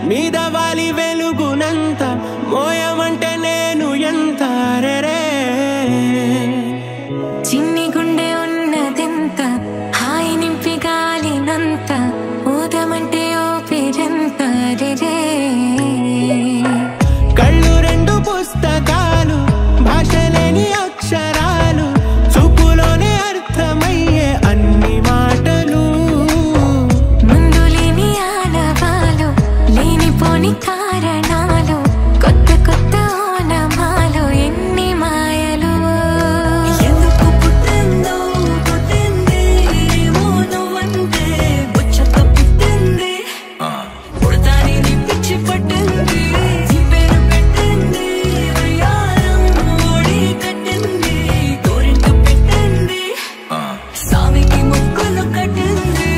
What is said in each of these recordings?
మీద వాలి వెలుగునంత మోయమంటే నేను ఎంత రే చిన్ని గుండె ఉన్నదెంత హాయి నింపి గాలినంత ఊదమంటే ఓపిరెంత రే కళ్ళు రెండు పుస్తకాలు భాష లేని అక్షరాలు చూపులోనే అర్థమయ్యే అన్ని మాటలు ముందు లేని ఆనవాలు లేనిపోని కారణాలు కొత్త కొత్త ఓనమాలు ఎన్ని మాయలు ఎందుకు పుట్టిందో పుట్టింది ఏమో నువ్వంటే బుచ్చక పుట్టింది పుడతాని నీ పిచ్చి పట్టింది నీ పేరు పెట్టింది వయ్యారం ఓడి కట్టింది గోరింట పెట్టింది సామికి ముక్కులు కట్టింది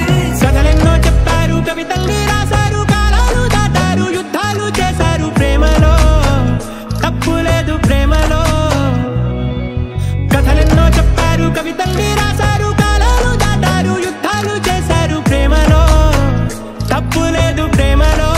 కథలెన్నో చెప్పారు కవితల్ని రాశారు కాలాలు దాటారు యుద్ధాలు చేశారు ప్రేమలో తప్పు లేదు ప్రేమలో కథలెన్నో చెప్పారు కవితల్ని రాశారు కాలాలు దాటారు యుద్ధాలు చేశారు ప్రేమలో తప్పు లేదు ప్రేమలో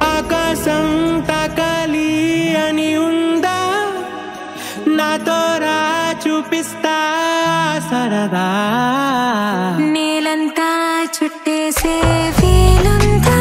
ఆకాశం తాకాలి అని ఉందా నాతో రా చూపిస్తా సరదా నేలంతా చుట్టేసే వీలుందా